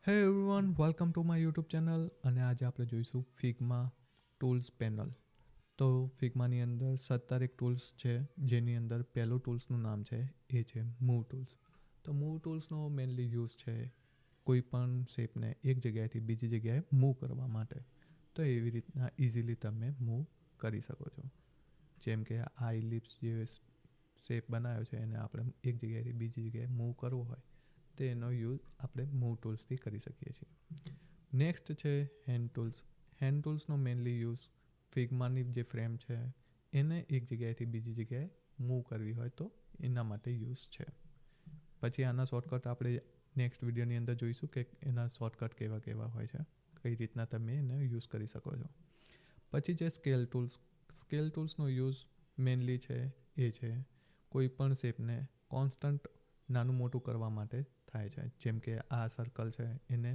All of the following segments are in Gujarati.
હે everyone welcome to my YouTube channel અને આજે આપણે જોઈશું ફિગ્મા ટૂલ્સ પેનલ. તો ફિગ્માની અંદર 17 ટૂલ્સ છે, જેની અંદર પહેલું ટૂલ્સનું નામ છે એ છે મૂવ ટૂલ્સ. તો મૂવ ટૂલ્સનો મેઇનલી યુઝ છે કોઈ પણ શેપને એક જગ્યાએથી બીજી જગ્યાએ મૂવ કરવા માટે. તો એવી રીતના ઇઝીલી તમે મૂવ કરી શકો છો. જેમ કે આઈ લિપ્સ જે શેપ બનાવ્યો છે એને આપણે એક જગ્યાએથી બીજી જગ્યાએ મૂવ કરવો હોય તો એનો યુઝ આપણે મૂવ ટૂલ્સથી કરી શકીએ છીએ. નેક્સ્ટ છે હેન્ડ ટૂલ્સ. હેન્ડ ટૂલ્સનો મેઇનલી યુઝ ફિગ્માની જે ફ્રેમ છે એને એક જગ્યાએથી બીજી જગ્યાએ મૂવ કરવી હોય તો એના માટે યુઝ છે. પછી આના શોર્ટકટ આપણે નેક્સ્ટ વિડીયોની અંદર જોઈશું કે એના શોર્ટકટ કેવા કેવા હોય છે, કઈ રીતના તમે એને યુઝ કરી શકો છો. પછી છે સ્કેલ ટૂલ્સ. સ્કેલ ટૂલ્સનો યુઝ મેઇનલી છે એ છે કોઈ પણ શેપને કોન્સ્ટન્ટ નાનું મોટું કરવા માટે થાય છે. જેમ કે આ સર્કલ છે એને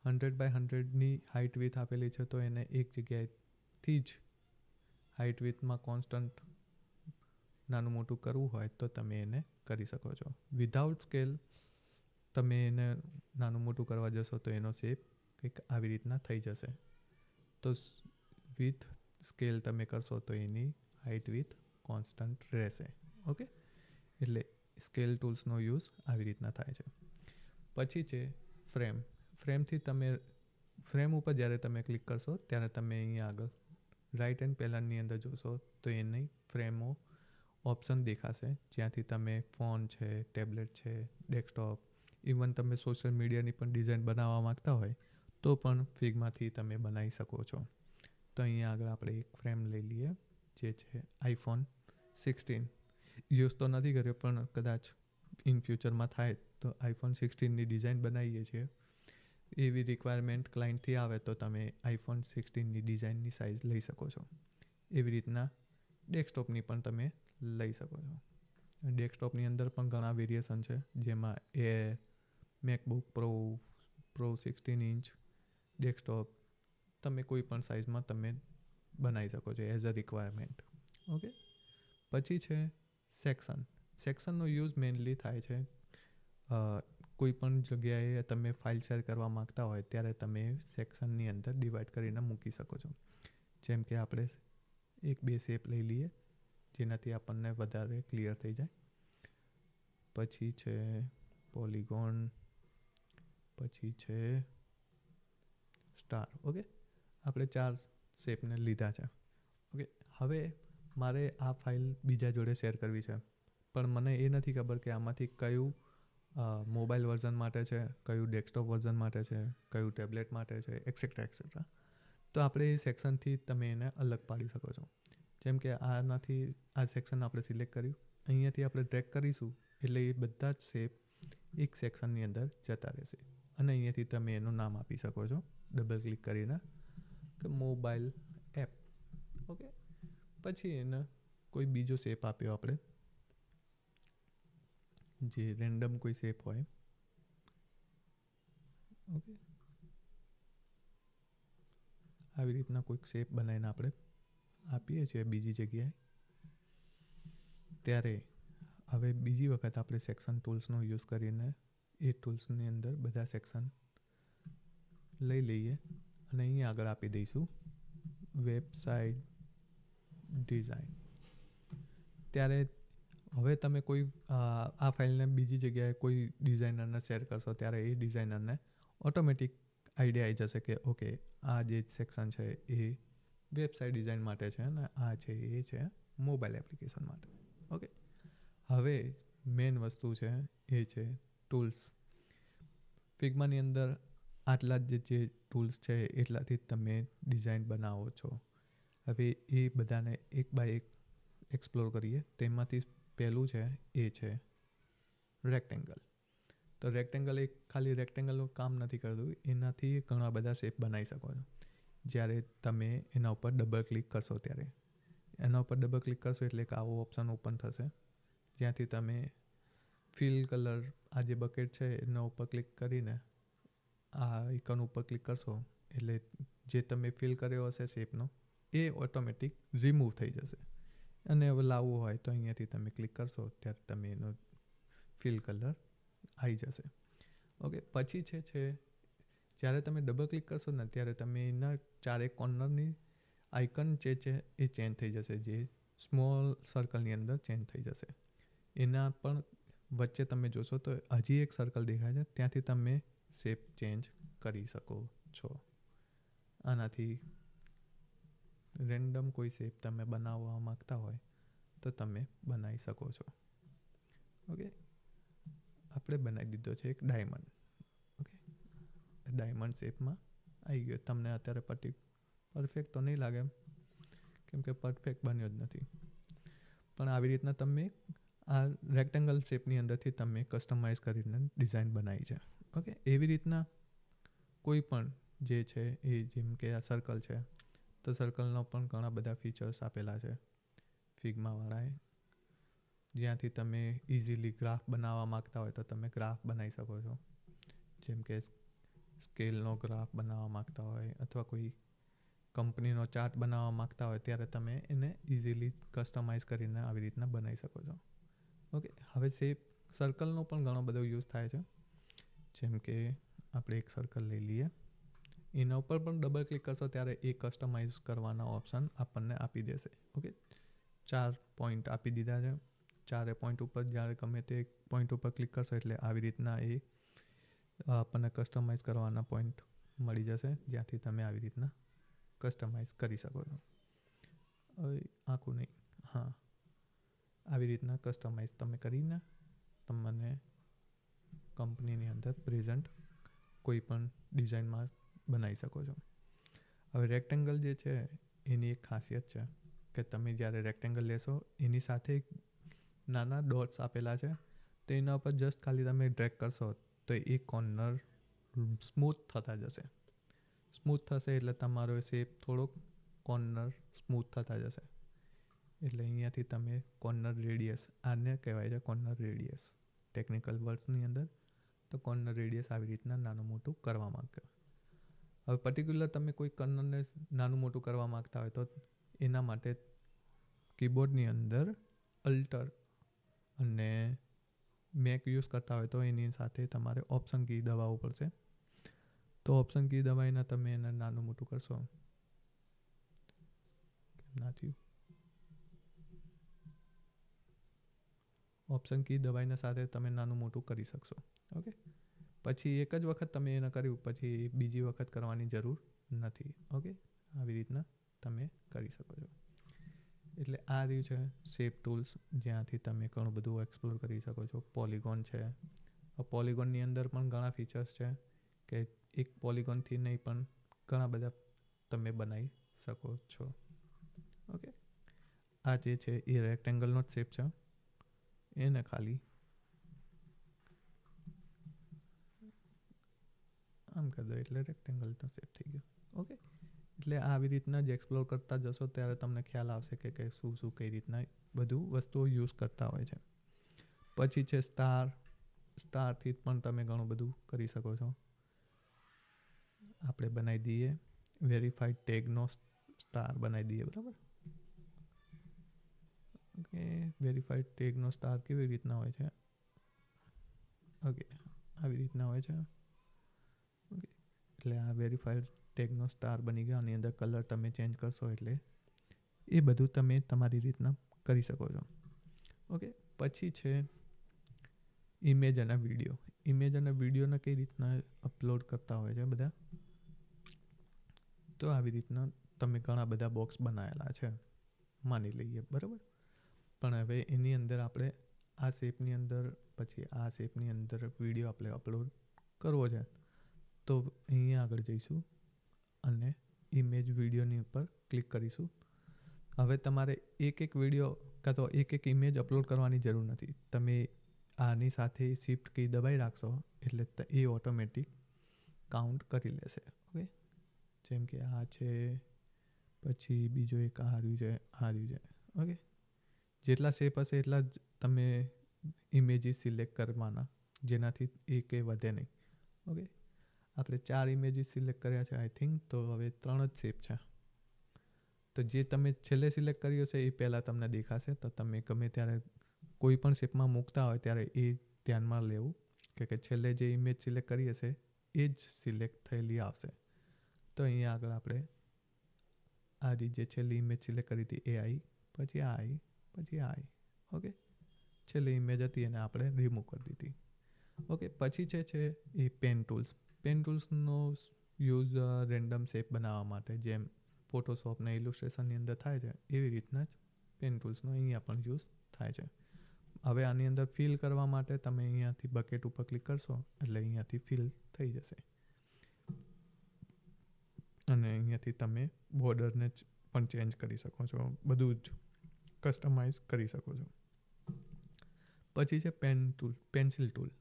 100x100ની હાઇટ વિથ આપેલી છે, તો એને એક જગ્યાએથી જ હાઇટ વિથમાં કોન્સ્ટન્ટ નાનું મોટું કરવું હોય તો તમે એને કરી શકો છો. વિધાઉટ સ્કેલ તમે એને નાનું મોટું કરવા જશો તો એનો શેપ કંઈક આવી રીતના થઈ જશે. તો વિથ સ્કેલ તમે કરશો તો એની હાઇટ વિથ કોન્સ્ટન્ટ રહેશે. ઓકે, એટલે સ્કેલ ટૂલ્સનો યુઝ આવી રીતના થાય છે. પછી છે ફ્રેમ. ફ્રેમથી તમે ફ્રેમ ઉપર જ્યારે તમે ક્લિક કરશો ત્યારે તમે અહીંયા આગળ રાઇટ હેન્ડ પેનલની અંદર જોશો તો એની ફ્રેમો ઓપ્શન દેખાશે, જ્યાંથી તમે ફોન છે, ટેબ્લેટ છે, ડેસ્કટોપ, ઇવન તમે સોશિયલ મીડિયાની પણ ડિઝાઇન બનાવવા માગતા હોય તો પણ ફિગમાંથી તમે બનાવી શકો છો. તો અહીંયા આગળ આપણે એક ફ્રેમ લઈ લઈએ જે છે આઈફોન 16. યુઝ તો નથી કર્યો પણ કદાચ ઇન ફ્યુચરમાં થાય તો આઈફોન 16ની ડિઝાઇન બનાવીએ છીએ. એવી રિક્વાયરમેન્ટ ક્લાયન્ટથી આવે તો તમે આઈફોન 16ની ડિઝાઇનની સાઇઝ લઈ શકો છો. એવી રીતના ડેસ્કટોપની પણ તમે લઈ શકો છો. ડેસ્કટોપની અંદર પણ ઘણા વેરિએશન છે, જેમાં air, MacBook pro 16 inch desktop તમે કોઈ પણ સાઇઝમાં તમે બનાવી શકો છો એઝ અ રિક્વાયરમેન્ટ. ઓકે, પછી છે સેક્શન. સેક્શનનો યુઝ મેઇનલી થાય છે કોઈ પણ જગ્યાએ તમે ફાઇલ શેર કરવા માગતા હોય ત્યારે તમે સેક્શનની અંદર ડિવાઈડ કરીને મૂકી શકો છો. જેમ કે આપણે એક બે શેપ લઈ લઈએ જેનાથી આપણને વધારે ક્લિયર થઈ જાય. પછી છે પોલિગોન, પછી છે સ્ટાર. ઓકે, આપણે 4 શેપને લીધા છે. ઓકે, હવે મારે આ ફાઇલ બીજા જોડે શેર કરવી છે, પણ મને એ નથી ખબર કે આમાંથી કયું મોબાઈલ વર્ઝન માટે છે, કયું ડેસ્કટોપ વર્ઝન માટે છે, કયું ટેબ્લેટ માટે છે, એક્સેટ્રા એક્સેટ્રા. તો આપણે એ સેક્શનથી તમે એને અલગ પાડી શકો છો. જેમ કે આનાથી આ સેક્શન આપણે સિલેક્ટ કર્યું, અહીંયાથી આપણે ડ્રેગ કરીશું એટલે એ બધા જ શેપ એક સેક્શનની અંદર જતા રહેશે. અને અહીંયાથી તમે એનું નામ આપી શકો છો ડબલ ક્લિક કરીને કે મોબાઈલ એપ. ઓકે, પછી એને કોઈ બીજો શેપ આપ્યો આપણે, જે રેન્ડમ કોઈ શેપ હોય. ઓકે, આવી રીતના કોઈક શેપ બનાવીને આપણે આપીએ છીએ બીજી જગ્યાએ. ત્યારે હવે બીજી વખત આપણે સેક્શન ટૂલ્સનો યુઝ કરીને એ ટૂલ્સની અંદર બધા સેક્શન લઈ લઈએ અને અહીંયા આગળ આપી દઈશું વેબસાઇટ ડિઝાઇન. ત્યારે હવે તમે કોઈ આ ફાઇલને બીજી જગ્યાએ કોઈ ડિઝાઇનરને શેર કરશો ત્યારે એ ડિઝાઇનરને ઓટોમેટિક આઈડિયા આવી જશે કે ઓકે, આ જે સેક્શન છે એ વેબસાઇટ ડિઝાઇન માટે છે અને આ છે એ છે મોબાઈલ એપ્લિકેશન માટે. ઓકે, હવે મેઇન વસ્તુ છે એ છે ટૂલ્સ. ફિગ્માની અંદર આટલા જ જે ટૂલ્સ છે એટલાથી જ તમે ડિઝાઇન બનાવો છો. હવે એ બધાને એક બાય એક એક્સપ્લોર કરીએ. તેમાંથી પહેલું છે એ છે રેક્ટેંગલ. તો રેક્ટેંગલ એક ખાલી રેક્ટેંગલનું કામ નથી કરતું, એનાથી ઘણા બધા શેપ બનાવી શકો છો. જ્યારે તમે એના ઉપર ડબલ ક્લિક કરશો ત્યારે એના ઉપર ડબલ ક્લિક કરશો એટલે એક આવો ઓપ્શન ઓપન થશે, જ્યાંથી તમે ફિલ કલર આ જે બકેટ છે એના ઉપર ક્લિક કરીને આ આઇકન ઉપર ક્લિક કરશો એટલે જે તમે ફિલ કર્યો હશે શેપનો એ ઓટોમેટિક રિમૂવ થઈ જશે. અને હવે લાવવું હોય તો અહીંયાથી તમે ક્લિક કરશો ત્યારે તમે એનો ફિલ કલર આવી જશે. ઓકે, પછી છે જ્યારે તમે ડબલ ક્લિક કરશો ને ત્યારે તમે એના ચારે કોર્નરની આઇકન જે છે એ ચેન્જ થઈ જશે, જે સ્મોલ સર્કલની અંદર ચેન્જ થઈ જશે. એના પણ વચ્ચે તમે જોશો તો હજી એક સર્કલ દેખાય છે, ત્યાંથી તમે શેપ ચેન્જ કરી શકો છો. આનાથી રેન્ડમ કોઈ શેપ તમે બનાવવા માગતા હોય તો તમે બનાવી શકો છો. ઓકે, આપણે બનાવી દીધો છે એક ડાયમંડ. ઓકે, ડાયમંડ શેપમાં આવી ગયો. તમને અત્યારે પરફેક્ટ તો નહીં લાગે કેમ કે પરફેક્ટ બન્યો જ નથી, પણ આવી રીતના તમે આ રેક્ટેંગલ શેપની અંદરથી તમે કસ્ટમાઇઝ કરીને ડિઝાઇન બનાવી છે. ઓકે, એવી રીતના કોઈ પણ જે છે એ જેમ કે આ સર્કલ છે તો સર્કલનો પણ ઘણા બધા ફીચર્સ આપેલા છે ફિગ્માવાળાએ, જ્યાંથી તમે ઇઝીલી ગ્રાફ બનાવવા માગતા હોય તો તમે ગ્રાફ બનાવી શકો છો. જેમ કે સ્કેલનો ગ્રાફ બનાવવા માગતા હોય અથવા કોઈ કંપનીનો ચાર્ટ બનાવવા માગતા હોય ત્યારે તમે એને ઇઝીલી કસ્ટમાઇઝ કરીને આવી રીતના બનાવી શકો છો. ઓકે, હવે શેપ સર્કલનો પણ ઘણો બધો યુઝ થાય છે. જેમ કે આપણે એક સર્કલ લઈ લઈએ, એના ઉપર પણ ડબલ ક્લિક કરશો ત્યારે એ કસ્ટમાઇઝ કરવાના ઓપ્શન આપણને આપી દેશે. ઓકે, 4 પોઈન્ટ આપી દીધા છે. 4 પોઈન્ટ ઉપર જ્યારે ગમે તે પોઈન્ટ ઉપર ક્લિક કરશો એટલે આવી રીતના એ આપણને કસ્ટમાઇઝ કરવાના પોઈન્ટ મળી જશે, જ્યાંથી તમે આવી રીતના કસ્ટમાઇઝ કરી શકો છો. આખું નહીં, હા, આવી રીતના કસ્ટમાઇઝ તમે કરીને તમને કંપનીની અંદર પ્રેઝન્ટ કોઈ પણ ડિઝાઇનમાં બનાવી શકો છો. હવે રેક્ટેંગલ જે છે એની એક ખાસિયત છે કે તમે જ્યારે રેક્ટેંગલ લેશો એની સાથે નાના ડોટ્સ આપેલા છે, તો એના ઉપર જસ્ટ ખાલી તમે ડ્રેગ કરશો તો એ કોર્નર સ્મૂથ થતા જશે. સ્મૂથ થશે એટલે તમારો શેપ થોડોક કોર્નર સ્મૂથ થતા જશે. એટલે અહીંયાથી તમે કોર્નર રેડિયસ, આને કહેવાય છે કોર્નર રેડિયસ ટેકનિકલ વર્ડ્સની અંદર. તો કોર્નર રેડિયસ આવી રીતના નાનું મોટું કરવા માંગો. હવે પર્ટિક્યુલર તમે કોઈ કોર્નરને નાનું મોટું કરવા માગતા હોય તો એના માટે કીબોર્ડની અંદર અલ્ટર અને મેક યુઝ કરતા હોય તો એની સાથે તમારે ઓપ્શન કી દબાવવું પડશે. તો ઓપ્શન કી દબાવીને તમે એને નાનું મોટું કરશો. કેમ ના થયું? ઓપ્શન કી દબાવીને સાથે તમે નાનું મોટું કરી શકશો. ઓકે, પછી એક જ વખત તમે એને કર્યું પછી બીજી વખત કરવાની જરૂર નથી. ઓકે, આવી રીતના તમે કરી શકો છો. એટલે આ રહ્યું છે શેપ ટૂલ્સ, જ્યાંથી તમે ઘણું બધું એક્સપ્લોર કરી શકો છો. પોલિગોન છે, પોલિગોનની અંદર પણ ઘણા ફીચર્સ છે કે એક પોલિગોનથી નહીં પણ ઘણા બધા તમે બનાવી શકો છો. ઓકે, આ જે છે એ રેક્ટેંગલનો જ શેપ છે, એને ખાલી આમ કરી દો એટલે રેક્ટેંગલનો શેપ થઈ ગયો. ઓકે, એટલે આવી રીતના જ એક્સપ્લોર કરતા જશો ત્યારે તમને ખ્યાલ આવશે કે શું શું કઈ રીતના બધું વસ્તુઓ યુઝ કરતા હોય છે. પછી છે સ્ટાર. સ્ટારથી પણ તમે ઘણું બધું કરી શકો છો. આપણે બનાવી દઈએ વેરીફાઈડ ટેગનો સ્ટાર બનાવી દઈએ, બરાબર. ઓકે, વેરીફાઈડ ટેગનો સ્ટાર કેવી રીતના હોય છે? ઓકે, આવી રીતના હોય છે. ઓકે, એટલે આ વેરીફાઈડ ટેગનો સ્ટાર બની ગયો. આની અંદર કલર તમે ચેન્જ કરશો એટલે એ બધું તમે તમારી રીતના કરી શકો છો. ઓકે, પછી છે ઇમેજ અને વિડીયો. ઇમેજ અને વિડીયોને કઈ રીતના અપલોડ કરતા હોય છે બધા, તો આવી રીતના તમે ઘણા બધા બોક્સ બનાવેલા છે માની લઈએ, બરાબર. પણ હવે એની અંદર આપણે આ શેપની અંદર પછી આ શેપની અંદર વિડીયો આપણે અપલોડ કરવો છે તો અહીંયા આગળ જઈશું અને ઇમેજ વિડીયોની ઉપર ક્લિક કરીશું. હવે તમારે એક વિડીયો કાં તો એક ઇમેજ અપલોડ કરવાની જરૂર નથી. તમે આની સાથે શિફ્ટ કી દબાઈ રાખશો એટલે એ ઓટોમેટિક કાઉન્ટ કરી લેશે. ઓકે, જેમ કે આ છે, પછી બીજો એક આ રહ્યું છે, આ રહ્યું છે. ઓકે, જેટલા શેપ હશે એટલા જ તમે ઇમેજીસ સિલેક્ટ કરવાના, જેનાથી એ કંઈ વધે નહીં. ઓકે, આપણે 4 ઇમેજીસ સિલેક્ટ કર્યા છે આઈ થિંક, તો હવે 3 જ શેપ છે. તો જે તમે છેલ્લે સિલેક્ટ કર્યું હશે એ પહેલાં તમને દેખાશે. તો તમે ગમે ત્યારે કોઈ પણ શેપમાં મૂકતા હોય ત્યારે એ ધ્યાનમાં લેવું કે છેલ્લે જે ઇમેજ સિલેક્ટ કરી હશે એ જ સિલેક્ટ થયેલી આવશે. તો અહીંયા આગળ આપણે આ જે છેલ્લી ઇમેજ સિલેક્ટ કરી હતી એ આવી, પછી આ આવી, પછી આ આવી. ઓકે, છેલ્લી ઇમેજ હતી એને આપણે રિમૂવ કરી દીધી. ઓકે, પછી છે એ પેન ટૂલ્સ. પેન ટૂલ્સનો યુઝ રેન્ડમ શેપ બનાવવા માટે, જેમ ફોટોશોપને ઇલુસ્ટ્રેશનની અંદર થાય છે એવી રીતના જ પેન ટૂલ્સનો અહીંયા પણ યુઝ થાય છે. હવે આની અંદર ફિલ કરવા માટે તમે અહીંયાથી બકેટ ઉપર ક્લિક કરશો એટલે અહીંયાથી ફિલ થઈ જશે. અને અહીંયાથી તમે બોર્ડરને પણ ચેન્જ કરી શકો છો, બધું જ કસ્ટમાઇઝ કરી શકો છો. પછી છે પેન્સિલ ટૂલ.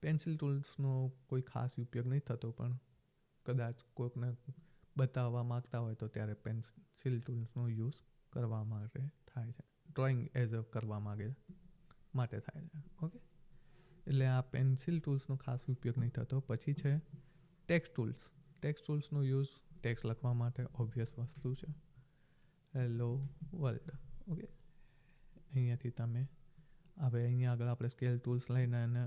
પેન્સિલ ટૂલ્સનો કોઈ ખાસ ઉપયોગ નહીં થતો, પણ કદાચ કોઈકને બતાવવા માગતા હોય તો ત્યારે પેન્સિલ ટૂલ્સનો યુઝ કરવા માટે થાય છે. ડ્રોઈંગ એઝ અ કરવા માટે થાય છે. ઓકે, એટલે આ પેન્સિલ ટૂલ્સનો ખાસ ઉપયોગ નહીં થતો. પછી છે ટેક્સ્ટ ટૂલ્સ. ટેક્સ્ટ ટૂલ્સનો યુઝ ટેક્સ્ટ લખવા માટે ઓબ્વિયસ વસ્તુ છે. Hello world. ઓકે, અહીંયાથી તમે હવે અહીંયા આગળ આપણે સ્કેલ ટૂલ્સ લઈને એને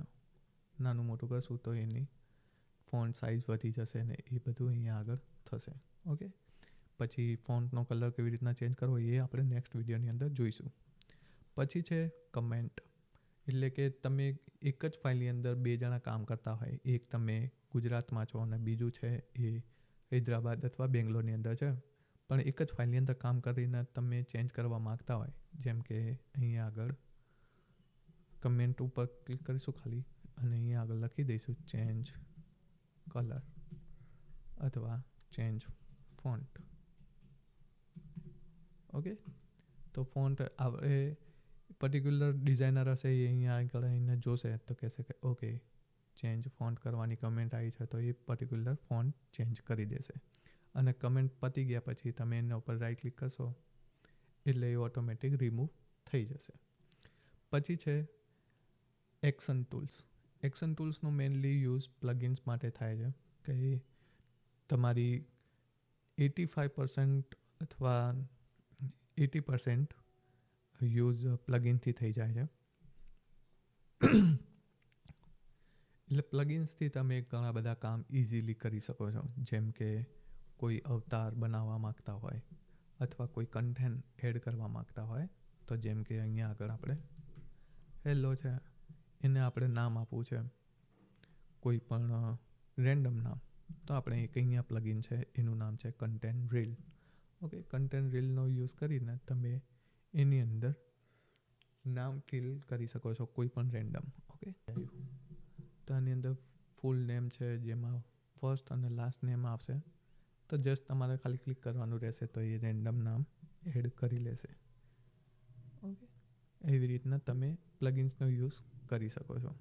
નાનું મોટું કરશું તો એની ફોન્ટ સાઇઝ વધી જશે ને એ બધું અહીંયા આગળ થશે. ઓકે, પછી ફોન્ટનો કલર કેવી રીતના ચેન્જ કરવો એ આપણે નેક્સ્ટ વિડીયોની અંદર જોઈશું. પછી છે કમેન્ટ. એટલે કે તમે એક જ ફાઇલની અંદર 2 જણા કામ કરતા હોય, એક તમે ગુજરાતમાં છો અને બીજું છે એ હૈદરાબાદ અથવા બેંગ્લોરની અંદર છે, પણ એક જ ફાઇલની અંદર કામ કરીને તમે ચેન્જ કરવા માગતા હોય, જેમ કે અહીંયા આગળ કમેન્ટ ઉપર ક્લિક કરીશું ખાલી, અને અહીંયા આગળ લખી દઈશું ચેન્જ કલર અથવા ચેન્જ ફોન્ટ. ઓકે, તો ફોન્ટ હવે પર્ટિક્યુલર ડિઝાઇનર હશે એ અહીંયા આગળ એને જોશે તો કહેશે કે ઓકે ચેન્જ ફોન્ટ કરવાની કમેન્ટ આવી છે, તો એ પર્ટિક્યુલર ફોન્ટ ચેન્જ કરી દેશે. અને કમેન્ટ પતી ગયા પછી તમે એના ઉપર રાઈટ ક્લિક કરશો એટલે એ ઓટોમેટિક રિમૂવ થઈ જશે. પછી છે એક્શન ટૂલ્સ. એક્શન ટૂલ્સનો મેઇનલી યુઝ પ્લગઇન્સ માટે થાય છે, કે તમારી 85% અથવા 80% યુઝ પ્લગઇનથી થઈ જાય છે. એટલે પ્લગઇન્સથી તમે ઘણા બધા કામ ઇઝીલી કરી શકો છો, જેમ કે કોઈ અવતાર બનાવવા માગતા હોય અથવા કોઈ કન્ટેન્ટ એડ કરવા માગતા હોય, તો જેમ કે અહીંયા આગળ આપણે હેલો છે એને આપણે નામ આપવું છે કોઈ પણ રેન્ડમ નામ, તો આપણે એક અહીંયા પ્લગઇન છે એનું નામ છે કન્ટેન્ટ રીલ. ઓકે, કન્ટેન્ટ રીલનો યુઝ કરીને તમે એની અંદર નામ ફિલ કરી શકો છો કોઈ પણ રેન્ડમ. ઓકે, તો આની અંદર ફૂલ નેમ છે જેમાં ફર્સ્ટ અને લાસ્ટ નેમ આવશે, તો જસ્ટ તમારે ખાલી ક્લિક કરવાનું રહેશે તો એ રેન્ડમ નામ એડ કરી લેશે. ઓકે, એવી રીતના તમે પ્લગઇન્સનો યુઝ કરી શકો છો.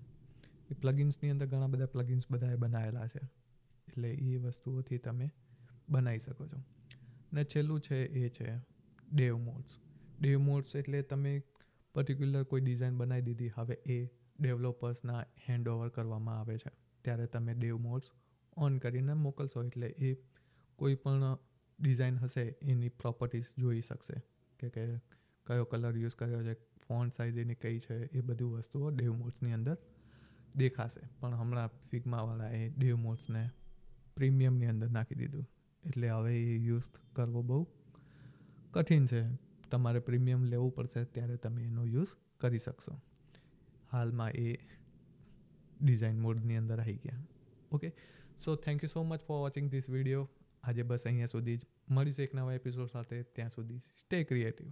એ પ્લગઇન્સની અંદર ઘણા બધા પ્લગઇન્સ બધાએ બનાવેલા છે, એટલે એ વસ્તુઓથી તમે બનાવી શકો છો. ને છેલ્લું છે એ છે ડેવ મોડ્સ. ડેવ મોડ્સ એટલે તમે પર્ટિક્યુલર કોઈ ડિઝાઇન બનાવી દીધી, હવે એ ડેવલપર્સના હેન્ડ ઓવર કરવામાં આવે છે, ત્યારે તમે ડેવ મોડ્સ ઓન કરીને મોકલશો એટલે એ કોઈ પણ ડિઝાઇન હશે એની પ્રોપર્ટીઝ જોઈ શકશે, કે કયો કલર યુઝ કર્યો છે, ફોન્ટ સાઇઝ એની કઈ છે, એ બધું વસ્તુઓ ડેવ મોડ્સની અંદર દેખાશે. પણ હમણાં ફિગ્માવાળાએ ડેવ મોડ્સને પ્રીમિયમની અંદર નાખી દીધું, એટલે હવે એ યુઝ કરવો બહુ કઠિન છે. તમારે પ્રીમિયમ લેવું પડશે ત્યારે તમે એનો યુઝ કરી શકશો. હાલમાં એ ડિઝાઇન મોડની અંદર આવી ગયા. Okay, so thank you so much for watching this video. આજે બસ અહીંયા સુધી જ. મળીશું એક નવા એપિસોડ સાથે. ત્યાં સુધી સ્ટે ક્રિએટિવ.